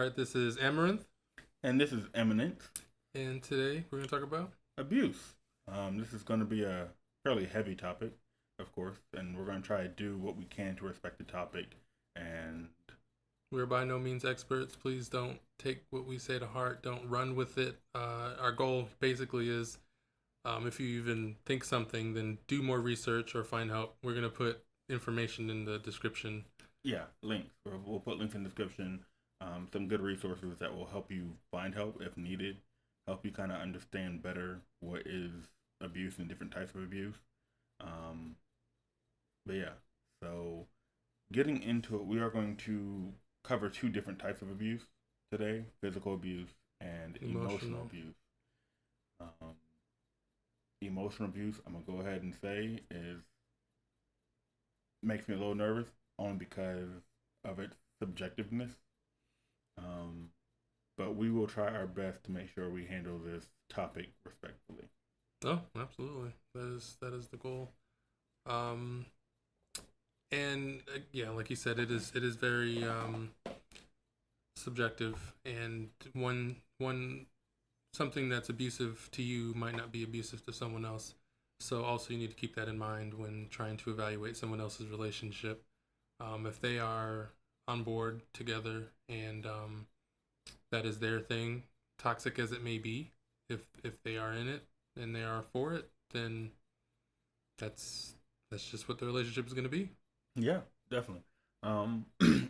All right, this is Amaranth, And this is Eminence and today we're going to talk about Abuse. This is going to be a fairly heavy topic, of course, and we're going to try to do what we can to respect the topic. And we're by no means experts. Please don't take what we say to heart. Don't run with it. Our goal basically is if you even think something, then do more research or find help. We're going to put information in the description. yeah, links. We'll put links in the description. Some good resources that will help you find help if needed, help you kind of understand better what is abuse and different types of abuse. Um, but yeah, so getting into it, we are going to cover two different types of abuse today: physical abuse and emotional Emotional. abuse. Um, Emotional abuse, I'm gonna go ahead and say, is makes me a little nervous, only because of its subjectiveness. Um, but we will try our best to make sure we handle this topic respectfully. Oh, absolutely. That is the goal. Um, and yeah, like you said, it is very subjective, and one something that's abusive to you might not be abusive to someone else. So also you need to keep that in mind when trying to evaluate someone else's relationship. If they are on board together and that is their thing, toxic as it may be, if they are in it and they are for it, then that's that's just what the relationship is going to be. Yeah, definitely. Um,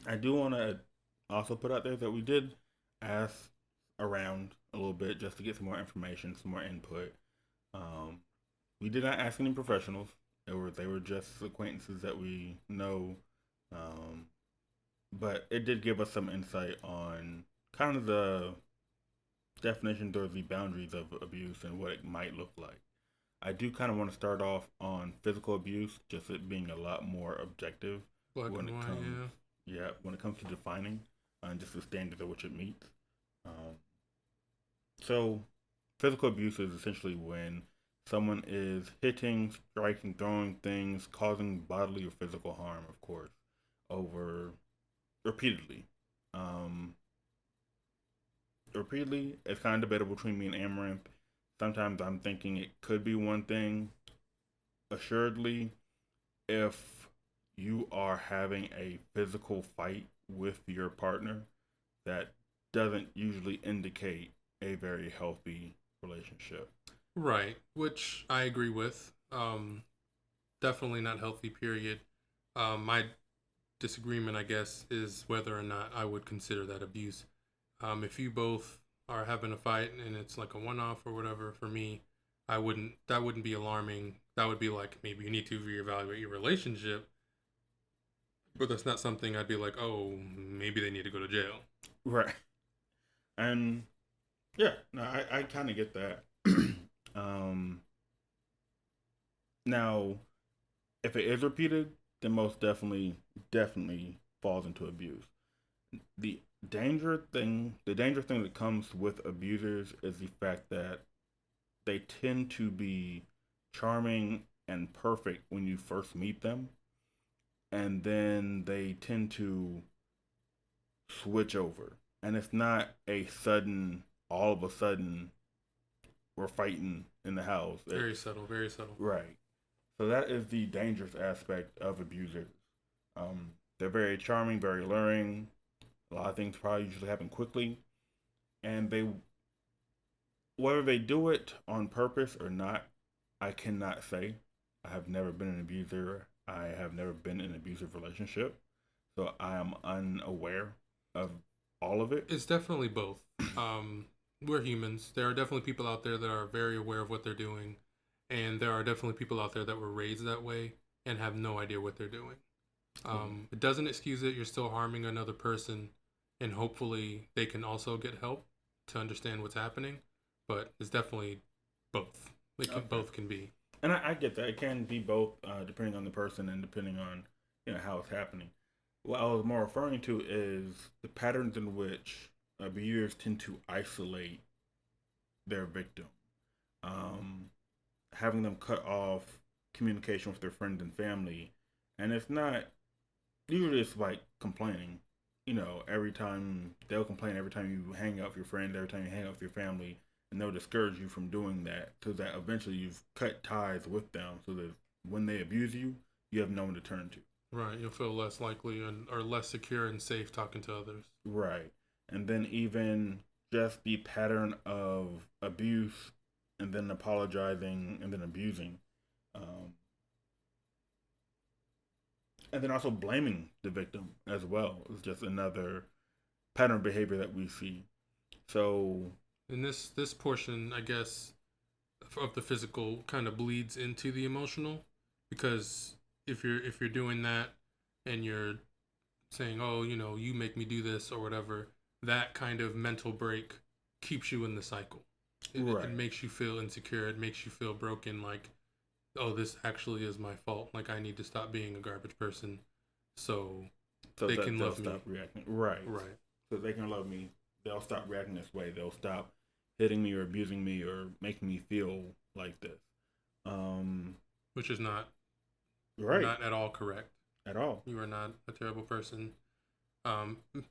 I do want to also put out there that we did ask around a little bit just to get some more information, some more input. Um, we did not ask any professionals. They were just acquaintances that we know, um, but it did give us some insight on kind of the definitions or the boundaries of abuse and what it might look like. I do kind of want to start off on physical abuse, just it being a lot more objective Black when and it white, comes, yeah. yeah, when it comes to defining just the standards of which it meets. Um, so, physical abuse is essentially when someone is hitting, striking, throwing things, causing bodily or physical harm, of course, over repeatedly. Um, Repeatedly, it's kind of debatable between me and Amaranth. Sometimes I'm thinking it could be one thing. Assuredly, if you are having a physical fight with your partner, that doesn't usually indicate a very healthy relationship. Right, which I agree with. Definitely not healthy, period. My disagreement, I guess, is whether or not I would consider that abuse. If you both are having a fight and it's like a one-off or whatever, for me, I wouldn't. That wouldn't be alarming. That would be like maybe you need to reevaluate your relationship, but that's not something I'd be like, oh, maybe they need to go to jail. Right. And yeah, no, I kind of get that. um, Now, if it is repeated, then most definitely falls into abuse. The the dangerous thing that comes with abusers is the fact that they tend to be charming and perfect when you first meet them, and then they tend to switch over. And it's not a sudden, all of a sudden, we're fighting in the house. Very It's subtle, very subtle. right. So that is the dangerous aspect of abusers. They're very charming, very alluring. A lot of things probably usually happen quickly, and they whether they do it on purpose or not, I cannot say. I have never been an abuser. I have never been in an abusive relationship, so I am unaware of all of it. It's definitely both. Um, we're humans. There are definitely people out there that are very aware of what they're doing, and there are definitely people out there that were raised that way and have no idea what they're doing. It doesn't excuse it. You're still harming another person, and hopefully they can also get help to understand what's happening. But it's definitely both. It can Okay, both can be. and I get that it can be both, depending on the person and depending on how it's happening. What I was more referring to is the patterns in which abusers tend to isolate their victim, um, having them cut off communication with their friends and family, and it's not usually it's like complaining. every time they'll complain every time you hang out with your friends, every time you hang out with your family, and they'll discourage you from doing that so that eventually you've cut ties with them so that when they abuse you, you have no one to turn to. Right. You'll feel less likely or less secure and safe talking to others. Right. And then even just the pattern of abuse and then apologizing and then abusing. Um, and then also blaming the victim as well is just another pattern of behavior that we see. So, And this portion, I guess, of the physical kind of bleeds into the emotional, because if you're doing that and you're saying, oh, you make me do this or whatever, that kind of mental break keeps you in the cycle. It right. makes you feel insecure. It makes you feel broken. Like, oh, this actually is my fault. Like, I need to stop being a garbage person so So they that can they'll love me. stop reacting. Right. Right. So they can love me. They'll stop reacting this way. They'll stop hitting me or abusing me or making me feel like this. Um, Which is right. not at all correct. At all. You are not a terrible person.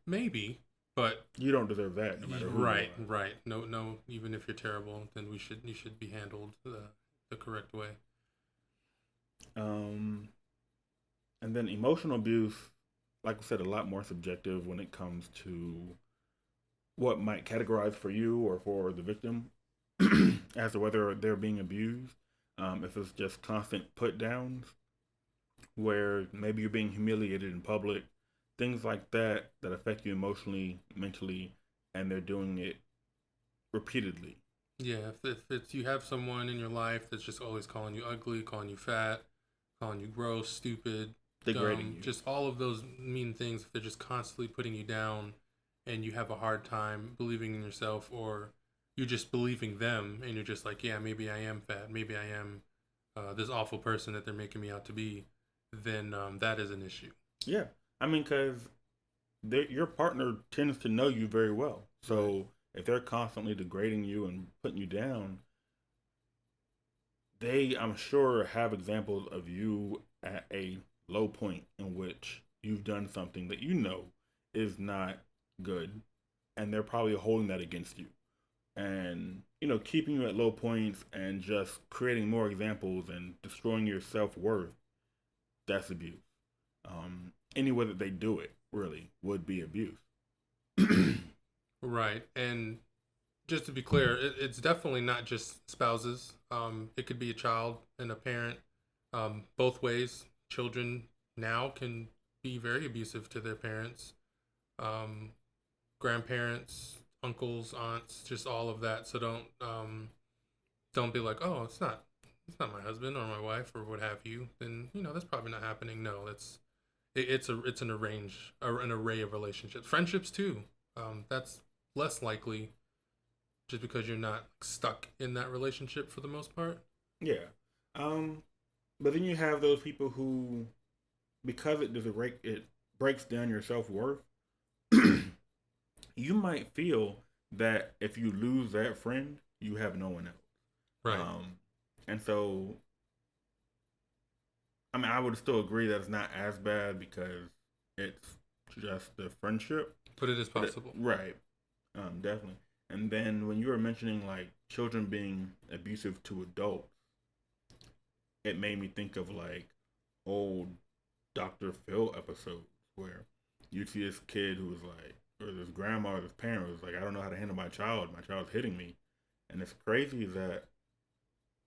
Maybe, but You don't deserve that no matter who right, you right. No, no. Even if you're terrible, then you should be handled the correct way. are. And then emotional abuse, like I said, a lot more subjective when it comes to what might categorize for you or for the victim as to whether they're being abused. If it's just constant put downs, where maybe you're being humiliated in public, things like that that affect you emotionally, mentally, and they're doing it repeatedly, Yeah, if it's you have someone in your life that's just always calling you ugly, calling you fat, calling you gross, stupid, degrading dumb, you. just all of those mean things, if they're just constantly putting you down and you have a hard time believing in yourself, or you're just believing them and you're just like, yeah, maybe I am fat, maybe I am this awful person that they're making me out to be, then that is an issue. Yeah, I mean, because your partner tends to know you very well. Right. So if they're constantly degrading you and putting you down, they, I'm sure, have examples of you at a low point in which you've done something that you know is not good, and they're probably holding that against you. And, keeping you at low points and just creating more examples and destroying your self worth, that's abuse. Any way that they do it, really, would be abuse. Right. And just to be clear, it's definitely not just spouses. It could be a child and a parent. Both ways. Children now can be very abusive to their parents, um, grandparents, uncles, aunts, just all of that. So don't be like, oh, it's not my husband or my wife or what have you. Then that's probably not happening. No, it's an array of relationships, friendships too. That's less likely just because you're not stuck in that relationship for the most part. Yeah. Um, but then you have those people who, because it breaks down your self worth, you might feel that if you lose that friend, you have no one else. Right. And so, I mean, I would still agree that it's not as bad because it's just the friendship. But it is possible. Right. Definitely. And then when you were mentioning like children being abusive to adults, it made me think of like old Dr. Phil episodes where you see this kid who was like, or this grandma or this parent was like, I don't know how to handle my child. My child's hitting me. And it's crazy that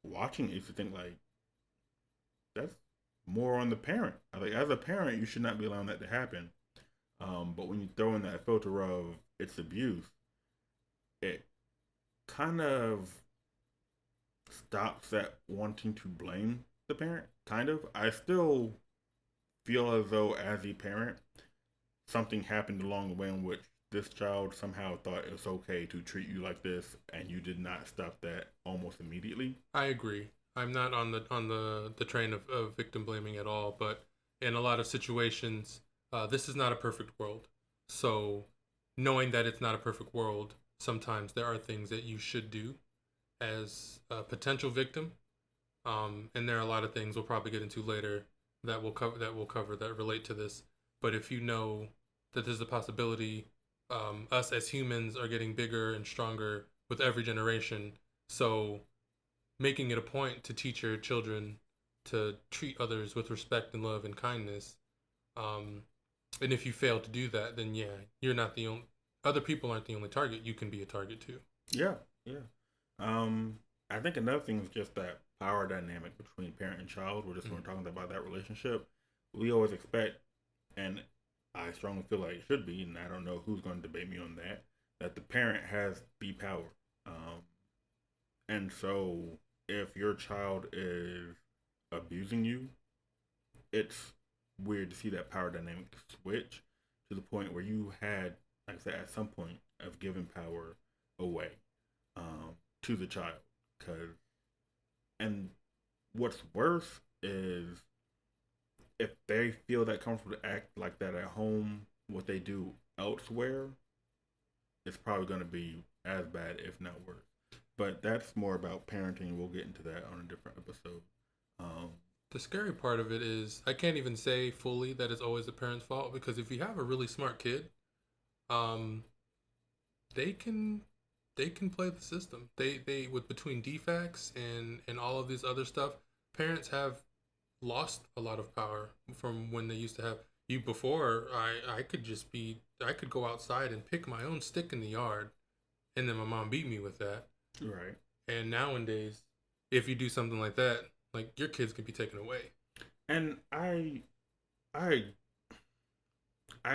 watching it, you should think like, that's more on the parent. Like, as a parent, you should not be allowing that to happen. But when you throw in that filter of it's abuse, it kind of stops that wanting to blame the parent. Kind of. I still feel as though, as a parent, something happened along the way in which this child somehow thought it's okay to treat you like this, and you did not stop that almost immediately. I agree. I'm not on the train of victim blaming at all, but in a lot of situations, this is not a perfect world. So knowing that it's not a perfect world, sometimes there are things that you should do as a potential victim. And there are a lot of things we'll probably get into later that will cover that relate to this. But if you know that there's a possibility us as humans are getting bigger and stronger with every generation. So making it a point to teach your children to treat others with respect and love and kindness. Um, and if you fail to do that, then yeah, you're not the only. Other people aren't the only target. You can be a target too. Yeah, yeah. I think another thing is just that power dynamic between parent and child. We're just when we're talking about that relationship. We always expect, and I strongly feel like it should be, and I don't know who's going to debate me on that, that the parent has the power. And so if your child is abusing you, it's weird to see that power dynamic switch to the point where you had, like I said, at some point of giving power away to the child. And what's worse is if they feel that comfortable to act like that at home, what they do elsewhere, it's probably going to be as bad, if not worse. But that's more about parenting. We'll get into that on a different episode. The scary part of it is I can't even say fully that it's always the parent's fault, because if you have a really smart kid, um, they can play the system. They with between defects and all of this other stuff, parents have lost a lot of power from when they used to have you before. I could just be I could go outside and pick my own stick in the yard, and then my mom beat me with that. Right. And nowadays, if you do something like that, like your kids can be taken away. And I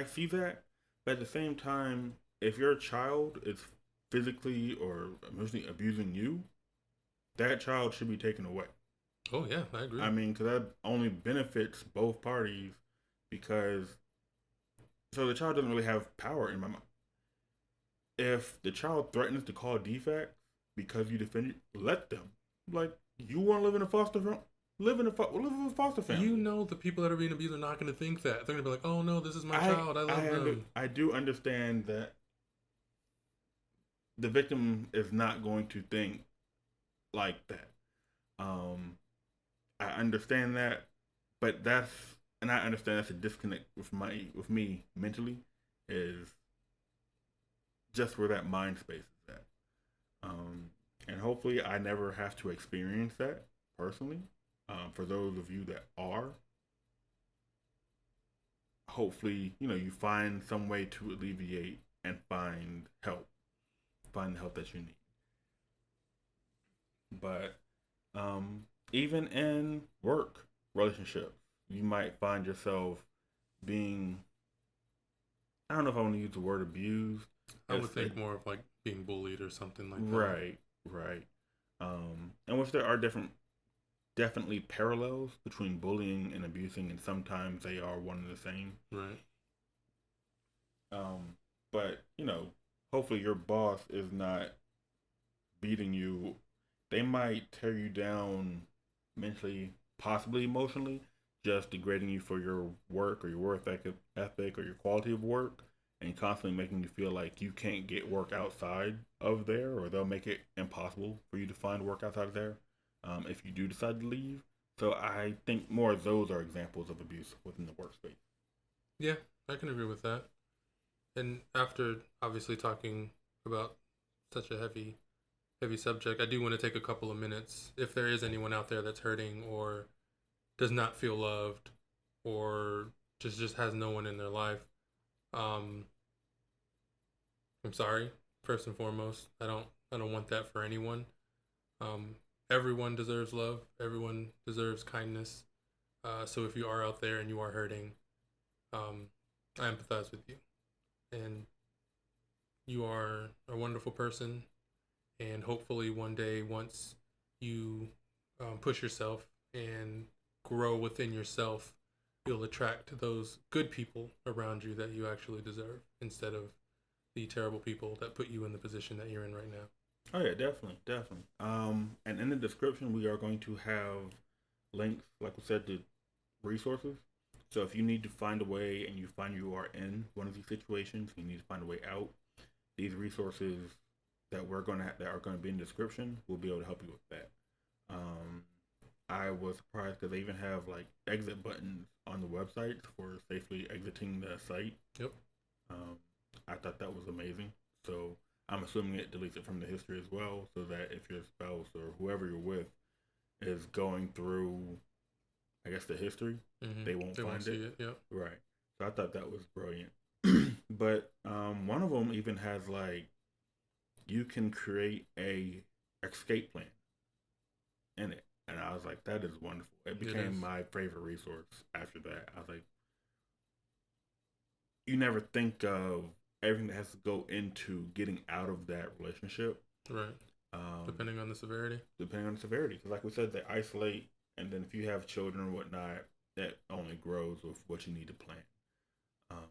see that, but at the same time, if your child is physically or emotionally abusing you, that child should be taken away. Oh yeah, I agree. I mean, because that only benefits both parties, because so the child doesn't really have power in my mind. If the child threatens to call defects because you defend it, let them. Like, you want to live in a foster home? Live in a foster family. You know, the people that are being abused are not going to think that. They're going to be like, "Oh no, this is my child. I love them." I do understand that the victim is not going to think like that. I understand that, but I understand that's a disconnect with me mentally, is just where that mind space is at. And hopefully I never have to experience that personally. For those of you that are, hopefully, you find some way to alleviate and find the help that you need. But even in work relationships, you might find yourself being, I don't know if I want to use the word abused. I would think more of like being bullied or something like that. Right. And which there are definitely parallels between bullying and abusing, and sometimes they are one and the same. Right. But hopefully your boss is not beating you. They might tear you down mentally, possibly emotionally, just degrading you for your work or your work ethic or your quality of work, and constantly making you feel like you can't get work outside of there, or they'll make it impossible for you to find work outside of there if you do decide to leave. So I think more of those are examples of abuse within the workspace. Yeah, I can agree with that. And after obviously talking about such a heavy subject, I do want to take a couple of minutes. If there is anyone out there that's hurting or does not feel loved or just has no one in their life, I'm sorry. First and foremost, I don't want that for anyone. Everyone deserves love. Everyone deserves kindness. So if you are out there and you are hurting, I empathize with you. And you are a wonderful person. And hopefully one day, once you push yourself and grow within yourself, you'll attract those good people around you that you actually deserve, instead of the terrible people that put you in the position that you're in right now. Oh yeah, definitely. And in the description, we are going to have links, like we said, to resources. So if you need to find a way and you find you are in one of these situations, you need to find a way out, these resources that are going to be in the description will be able to help you with that. I was surprised because they even have like exit buttons on the website for safely exiting the site. Yep. I thought that was amazing. So I'm assuming it deletes it from the history as well, so that if your spouse or whoever you're with is going through, I guess, the history, they won't They won't find see it. it. Yep. Right. So I thought that was brilliant. But one of them even has like you can create a escape plan in it, and I was like, that is wonderful. It became my favorite resource after that. I was like, you never think of everything that has to go into getting out of that relationship. Right. Depending on the severity. Depending on the severity, because like we said, they isolate, and then if you have children or whatnot, that only grows with what you need to plan. Um,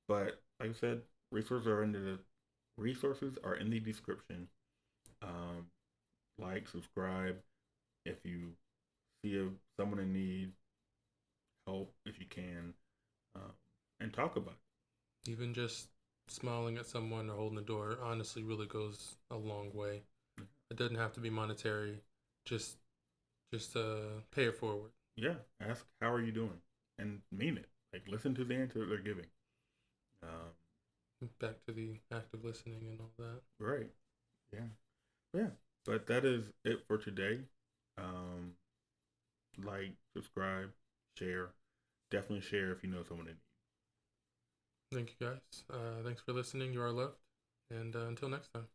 but like I said, resources are in the description. Um, like, subscribe if you see someone in need, help if you can, and talk about it. Even just smiling at someone or holding the door honestly really goes a long way. It doesn't have to be monetary. Just pay it forward. Yeah, ask how are you doing, and mean it. Like, listen to the answer they're giving. Back to the active listening and all that. Right. Yeah. Yeah. But that is it for today. Um, like, subscribe, share. Definitely share if you know someone in need. Thank you guys. Thanks for listening. You are loved. And until next time.